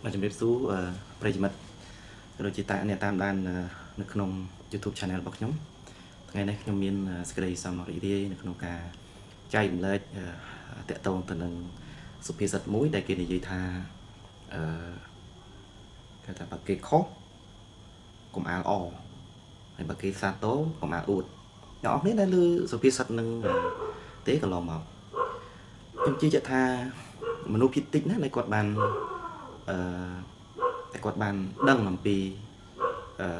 Màជំរាបសួរប្រិយមិត្តដូចជាតាអ្នកតាមដាននៅក្នុង YouTube Channel របស់ខ្ញុំថ្ងៃនេះខ្ញុំមានសេចក្តីសប្បាយរីករាយនៅក្នុងការចែករំលែកតាក់ទងទៅនឹងសុភាសិតមួយដែលគេនិយាយថាគេថាបើគេខុសកុំអាលអហើយបើគេសាទរកុំអាលអួតអ្នកនរគ្នាដែលលើសុភាសិតនឹងទេកន្លងមកខ្ញុំជឿជាក់ថាមនុស្សភាគតិចណាដែលគាត់បានអឺតែគាត់បានដឹងអំពី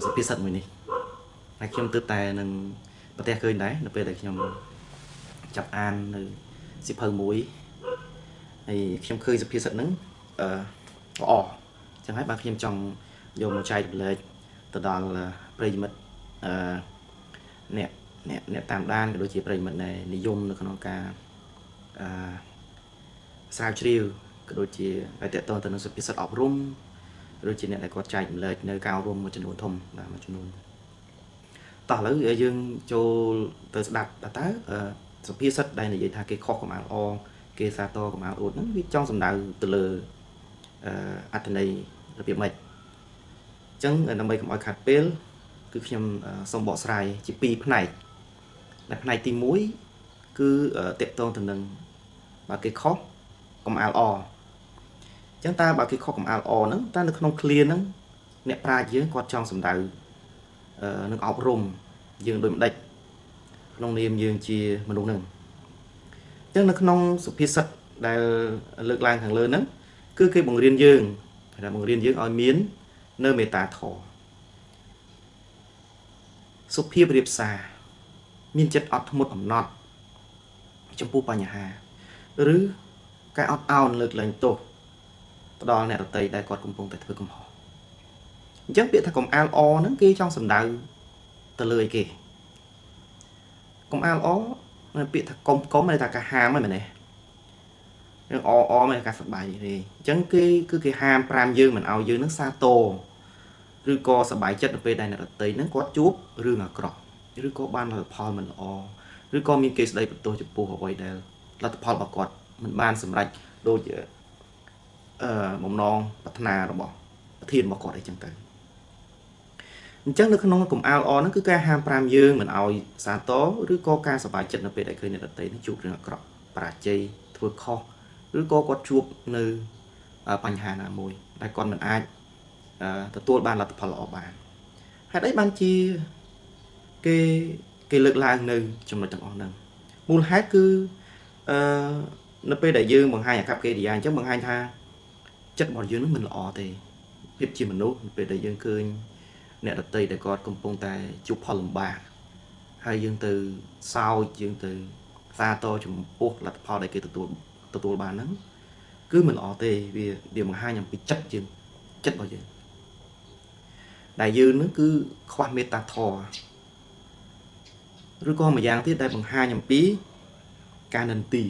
សុភាសិតមួយនេះហើយខ្ញុំទើបតែនឹងប្រទះឃើញដែរនៅពេលដែលខ្ញុំចាប់អាននៅសៀវភៅមួយហើយខ្ញុំឃើញសុភាសិតហ្នឹងល្អអញ្ចឹងហើយបាទខ្ញុំចង់យកមកចែករំលែកទៅដល់ប្រិយមិត្តអ្នកតាមដានក៏ដូចជាប្រិយមិត្តដែលនិយមនៅក្នុងការស្រាវជ្រាវក៏ដូចជាឲ្យតកតងទៅនឹងសុភាសិតអប់រំឬជាអ្នកដែលគាត់ចែករំលែកនៅការអប់រំមួយចំនួនធំបាទមួយចំនួនតោះឥឡូវយើងចូលទៅស្ដាប់តើសុភាសិតដែលនិយាយថាគេខុសកុំអាលអគេសាទរកុំអាលអួតហ្នឹងវាចង់សំដៅទៅលើអត្ថន័យរបៀបម៉េចអញ្ចឹងដើម្បីកុំឲ្យខាត់ពេលគឺខ្ញុំសូមបកស្រាយជាពីរផ្នែកដែលផ្នែកទី1គឺតកតងទៅនឹងបើគេខុសកុំអាលអអញ្ចឹងតើបើគេខុសកុំអាលអហ្នឹងតើនៅក្នុងឃ្លាហ្នឹងអ្នកប្រាជ្ញយើងគាត់ចង់សំដៅនឹងអប់រំយើងដូចម្ដេចក្នុងនាមយើងជាមនុស្សហ្នឹងអញ្ចឹងនៅក្នុងសុភាសិតដែលលើកឡើងខាងលើហ្នឹងគឺគេបង្រៀនយើងថាបង្រៀនយើងឲ្យមាននៅមេត្តាធម៌សុភាពរាបសារមានចិត្តអត់ធ្មត់អំណត់ចំពោះបញ្ហាឬការអត់ឱនលើកលែងទោសផ្ដល់អ្នកដទៃដែលគាត់កំពុងតែធ្វើកំហុសអញ្ចឹងពាក្យថាកុំអាលអហ្នឹងគេចង់សំដៅទៅលើអីគេកុំអាលអពាក្យថាកុំមានតែការហាមហ្នឹងមែនទេរឿងអមានតែការសប្បាយទេអញ្ចឹងគេហាម5យើងមិនឲ្យយើងនឹងសាទរឬក៏សប្បាយចិត្តនៅពេលដែលអ្នកដទៃហ្នឹងគាត់ជួបរឿងអាក្រក់ឬក៏បានលទ្ធផលមិនល្អឬក៏មានគេស្ដីបន្ទោសចំពោះអ្វីដែលលទ្ធផលរបស់គាត់មិនបានសម្រេចដូចបំណងប្រាថ្នារបស់ប្រធានរបស់គាត់អីចឹងទៅអញ្ចឹងនៅក្នុងកុំអាលអហ្នឹងគឺការហាម5យើងមិនឲ្យសាទរឬក៏ការសប្បាយចិត្តនៅពេលដែលឃើញអ្នកដទៃនឹងជួបរឿងអាក្រក់បរាជ័យធ្វើខុសឬក៏គាត់ជួបនៅបញ្ហាណាមួយដែលគាត់មិនអាចទទួលបានលទ្ធផលល្អបានហេតុអីបានជាគេលើកឡើងនៅចំណុចទាំងអស់ហ្នឹងមូលហេតុគឺនៅពេលដែលយើងបង្ហាញអកប្បកិរិយាអញ្ចឹងបង្ហាញថាចិត្តរបស់យើងនឹងមិនល្អទេភាពជាមនុស្សពេលដែលយើងឃើញអ្នកដទៃដែលគាត់កំពុងតែជួបផលលំបាកហើយយើងទៅសោចយើងទៅសាទរចំពោះលទ្ធផលដែលគេទទួលបានហ្នឹងគឺមិនល្អទេវាបង្ហាញអំពីចិត្តរបស់យើងដែលយើងនឹងគឺខ្វះមេត្តាធម៌ឬក៏មួយយ៉ាងទៀតដែលបង្ហាញអំពីការនិន្ទា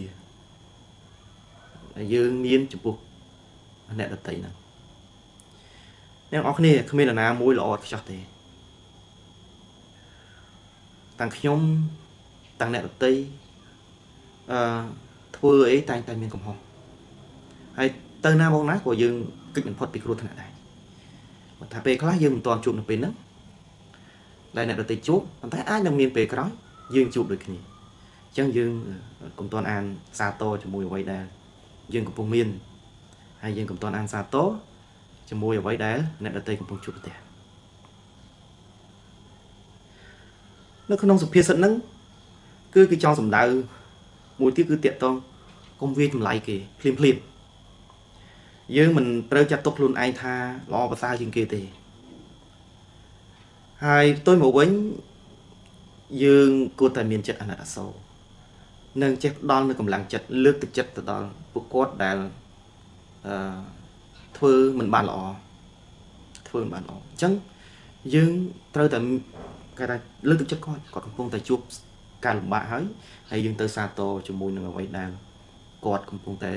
ដែលយើងមានចំពោះអ្នកដទៃហ្នឹងអ្នកនរគ្នាគ្មាននរណាមួយល្អឥតខ្ចោះទេទាំងខ្ញុំទាំងអ្នកដទៃធ្វើអីតែងតែមានកំហុសហើយទៅណាមកណាក៏យើងគិតមិនផុតពីគ្រោះថ្នាក់ដែរបើថាពេលខ្លះយើងមិនទាន់ជួបនៅពេលហ្នឹងដែលអ្នកដទៃជួបប៉ុន្តែអាចនឹងមានពេលក្រោយយើងជួបដូចគ្នាអញ្ចឹងយើងកុំទាន់អានសាទរជាមួយអ្វីដែលយើងកំពុងមានហើយយើងកុំទាន់អានសាទរជាមួយអ្វីដែលអ្នកដទៃកំពុងជួបប្រទះនៅក្នុងសុភាសិតហ្នឹងគឺគេចង់សំដៅមួយទៀតគឺតាក់ទងកុំវាយចម្លៃគេភ្លាមយើងមិនត្រូវចាត់ទុកខ្លួនឯងថាល្អប្រសើរជាងគេទេហើយផ្ទុយមកវិញយើងគួរតែមានចិត្តអាណិតអាសូរនិងចេះផ្ដល់នូវកម្លាំងចិត្តលើកទឹកចិត្តទៅដល់ពួកគាត់ដែលធ្វើមិនបានល្អអញ្ចឹងយើងត្រូវតែគេថាលើកទឹកចិត្តគាត់កំពុងតែជួបការលំបាកហើយយើងទៅសាទរជាមួយនឹងអ្វីដែលគាត់កំពុងតែ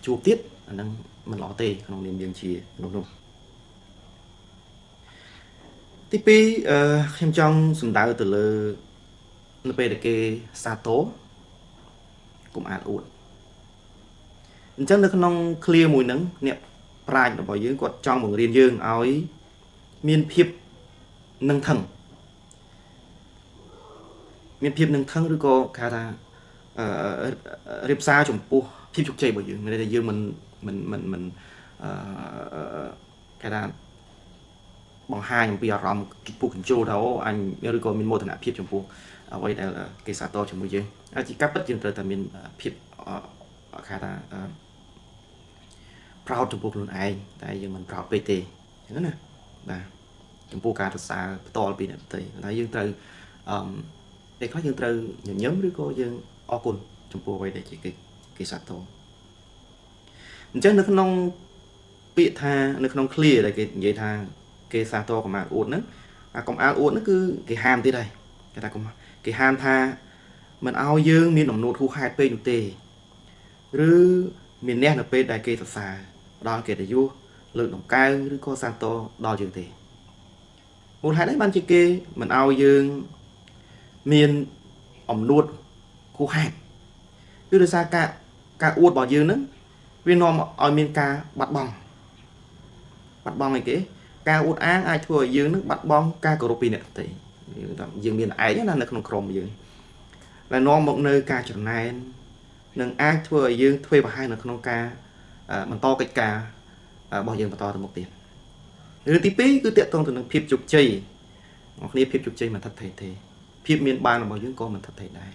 ជួបទៀតអាហ្នឹងមិនល្អទេក្នុងនាមយើងជាមនុស្សនោះទី2ខ្ញុំចង់សំដៅទៅលើនៅពេលដែលគេសាទរកុំអាលអួតអញ្ចឹងនៅក្នុងឃ្លាមួយហ្នឹងអ្នក ប្រាជ្ញរបស់យើងគាត់ចង់បង្រៀនយើងឲ្យមានភាពនឹងថឹងឬក៏គេថារៀបសារចំពោះភាពជោគជ័យរបស់យើងមានន័យថាយើងមិនគេថាបង្ហាញអំពីអារម្មណ៍ពុះកញ្ជោថាអូអញឬក៏មានមោទនភាពចំពោះអ្វីដែលគេសាទរជាមួយយើងហើយជាការពិតយើងត្រូវតែមានភាពគេថាproud ចំពោះខ្លួនឯងតែយើងមិន proud ពេកទេអញ្ចឹងណាបាទចំពោះការសរសើរផ្ទាល់ពីអ្នកដទៃតែយើងត្រូវពេលខ្លះយើងត្រូវញញឹមឬក៏យើងអរគុណចំពោះអ្វីដែលគេសាទរអញ្ចឹងនៅក្នុងពាក្យថានៅក្នុង clear ដែលគេនិយាយថាគេសាទរកំអាលអួតហ្នឹងអាកំអាលអួតហ្នឹងគឺគេហាមទៀតហើយគេថាគេហាមថាមិនឲ្យយើងមានអំណួតហួសហេតុពេកនោះទេឬមានអ្នកនៅពេលដែលគេសរសើរដល់កិត្តិយសលើកតម្កើងឬក៏សាទរដល់យើងទេមូលហេតុអីបានជាគេមិនឲ្យយើងមានអំណួតហួសហេតុគឺដោយសារការអួតរបស់យើងហ្នឹងវានាំឲ្យមានការបាត់បង់អីគេការអួតអាងអាចធ្វើឲ្យយើងនឹងបាត់បង់ការគោរពពីអ្នកដទៃយើងមានឯងណានៅក្នុងក្រុមយើងដែលនាំមកនៅការចំណែននឹងអាចធ្វើឲ្យយើងធ្វេសប្រហែសនៅក្នុងការបន្តកិច្ចការរបស់យើងបន្តទៅមុខទៀតរឿងទី2គឺតាក់ទងទៅនឹងភាពជោគជ័យបងប្អូនភាពជោគជ័យមិនថិតថេរទេភាពមានបានរបស់យើងក៏មិនថិតថេរដែរ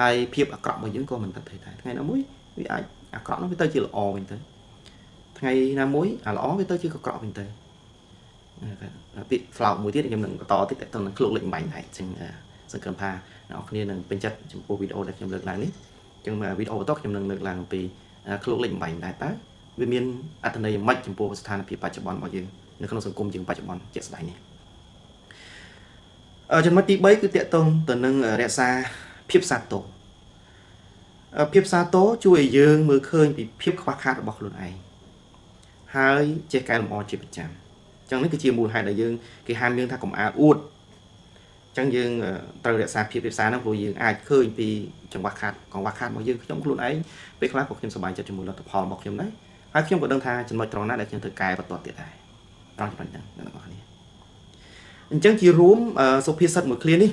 ហើយភាពអាក្រក់របស់យើងក៏មិនថិតថេរដែរថ្ងៃណាមួយវាអាចអាក្រក់នោះវាទៅជាល្អវិញទៅថ្ងៃណាមួយអាល្អវាទៅជាអាក្រក់វិញទៅពាក្យស្លោកមួយទៀតខ្ញុំនឹងបន្តទៀតតាក់ទងនឹងឃ្លោកលេខ8ដែរអញ្ចឹងសង្ឃឹមថាអ្នកនរគ្នានឹងពេញចិត្តចំពោះវីដេអូដែលខ្ញុំលើកឡើងនេះអញ្ចឹងវីដេអូបន្តខ្ញុំនឹងលើកឡើងអំពីឃ្លោកលេខ8ដែរតើវាមានអត្ថន័យយ៉ាងម៉េចចំពោះស្ថានភាពបច្ចុប្បន្នរបស់យើងនៅក្នុងសង្គមយើងបច្ចុប្បន្នជាក់ស្ដែងនេះចំណុចទី3គឺតាក់ទងទៅនឹងរក្សាភាពសាទរភាពសាទរជួយឲ្យយើងមើលឃើញពីភាពខ្វះខាតរបស់ខ្លួនឯងហើយចេះកែលម្អជាប្រចាំអញ្ចឹងនេះគឺជាមូលហេតុដែលយើងគេហាមយើងថាកុំអាលអួតអញ្ចឹងយើងត្រូវរក្សាភាពរៀបសារហ្នឹងព្រោះយើងអាចឃើញពីកង្វះខាតរបស់យើងខ្ញុំខ្លួនឯងពេលខ្លះក៏ខ្ញុំសប្បាយចិត្តជាមួយលទ្ធផលរបស់ខ្ញុំដែរហើយខ្ញុំក៏ដឹងថាចំណុចត្រង់ណាដែលខ្ញុំត្រូវកែបន្តទៀតដែរត្រង់ចំណុចហ្នឹងអ្នកនរគ្នាអញ្ចឹងជារួមសុភាសិតមួយឃ្លានេះ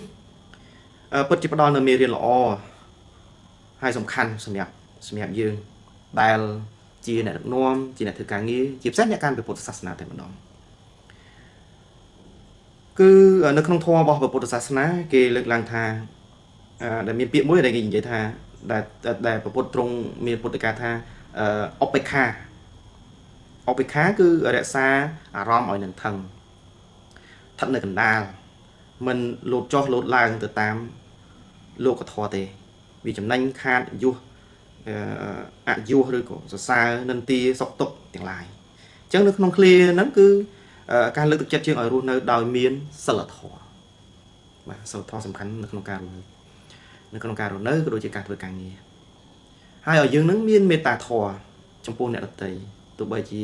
ពិតជាផ្ដល់នូវមេរៀនល្អហើយសំខាន់សម្រាប់យើងដែលជាអ្នកដឹកនាំជាអ្នកធ្វើការងារជាពិសេសអ្នកកាន់ពុទ្ធសាសនាតែម្ដងគឺនៅក្នុងធម៌របស់ពុទ្ធសាសនាគេលើកឡើងថាដែលមានពាក្យមួយដែលគេនិយាយថាដែលពុទ្ធទ្រង់មានពុទ្ធកាថាឧបេក្ខាគឺរក្សាអារម្មណ៍ឲ្យនឹងថឹងស្ថិតនៅកណ្ដាលមិនលោតចុះលោតឡើងទៅតាមលោកធម៌ទេវាចំណេញខាតយុះអយុះឬក៏សរសើរនិន្ទាសុខទុក្ខទាំងឡាយអញ្ចឹងនៅក្នុងឃ្លាហ្នឹងគឺការលើកទឹកចិត្តយើងឲ្យរស់នៅដោយមានសិលធម៌បាទសិលធម៌សំខាន់នៅក្នុងការរស់នៅក៏ដូចជាការធ្វើការងារហើយឲ្យយើងនឹងមានមេត្តាធម៌ចំពោះអ្នកដទៃទោះបីជា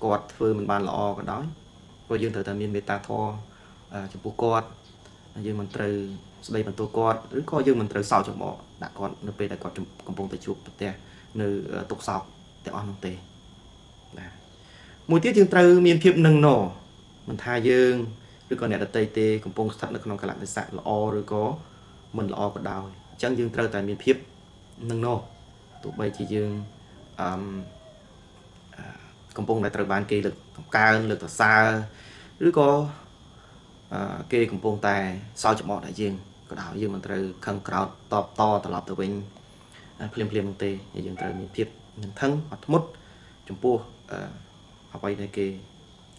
គាត់ធ្វើមិនបានល្អក៏ដោយព្រោះយើងត្រូវតែមានមេត្តាធម៌ចំពោះគាត់យើងមិនត្រូវស្ដីបន្ទោសគាត់ឬក៏យើងមិនត្រូវសោកចំអកដាក់គាត់នៅពេលដែលគាត់កំពុងតែជួបប្រទះនៅទុក្ខសោកទាំងអស់នោះទេបាទមួយទៀតយើងត្រូវមានភាពនឹងណមិនថាយើងឬក៏អ្នកដទៃទេកំពុងស្ថិតនៅក្នុងកលៈទេសៈល្អឬក៏មិនល្អក៏ដោយអញ្ចឹងយើងត្រូវតែមានភាពនឹងណទោះបីជាយើងកំពុងតែត្រូវបានគេលើកតម្កើងលើកសរសើរឬក៏គេកំពុងតែសោកច្បល់តែយើងក៏ដោយយើងមិនត្រូវខឹងក្រោធតបតត្រឡប់ទៅវិញភ្លាមនោះទេយើងត្រូវមានភាពនឹងថឹងអត់ធ្មត់ចំពោះអ្វីដែលគេ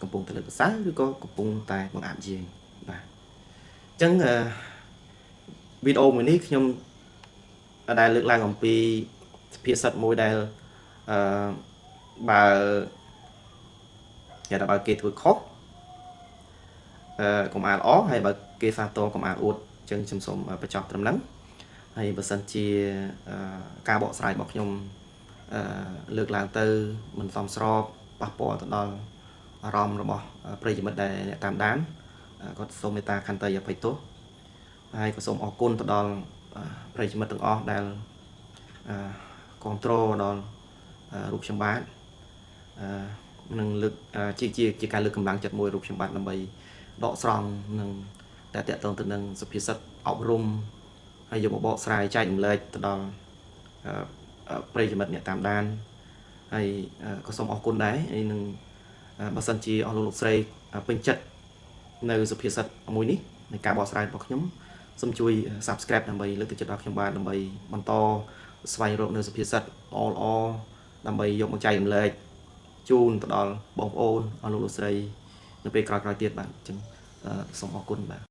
កំពុងតែលើកសរសើរឬក៏កំពុងតែបង្អាប់យើងបាទអញ្ចឹងវីដេអូមួយនេះខ្ញុំដែលលើកឡើងអំពីសុភាសិតមួយដែលបើគេធ្វើខុសកុំអាលអហើយបើគេសាទរកុំអាលអួតអញ្ចឹងខ្ញុំសូមបញ្ចប់ត្រឹមហ្នឹងហើយបើសិនជាការបកស្រាយរបស់ខ្ញុំលើកឡើងទៅមិនសមស្របប៉ះពាល់ទៅដល់អារម្មណ៍របស់ប្រិយមិត្តដែលអ្នកតាមដានក៏សូមមេត្តាខន្តីអភ័យទោសហើយក៏សូមអរគុណទៅដល់ប្រិយមិត្តទាំងអស់ដែលគ្រប់គ្រងដល់រូបខ្ញុំបាទ នឹងលើកជាការលើកកម្លាំងចិត្តមួយរូបខ្ញុំបាទដើម្បីដកស្រង់នឹងតែតកតងទៅនឹងសុភាសិតអប់រំហើយយកមកបកស្រាយចែករំលែកទៅដល់ប្រិយមិត្តអ្នកតាមដានហើយក៏សូមអរគុណដែរហើយនឹងបើសិនជាអស់លោកស្រីពេញចិត្តនៅសុភាសិតមួយនេះនៃការបកស្រាយរបស់ខ្ញុំសូមជួយ Subscribe ដើម្បីលើកទឹកចិត្តដល់ខ្ញុំបាទដើម្បីបន្តស្វែងរកនៅសុភាសិតល្អៗដើម្បីយកមកចែករំលែកជូនទៅដល់បងប្អូនអស់លោកស្រីនៅពេលក្រោយៗទៀតបាទអញ្ចឹងសូមអរគុណបាទ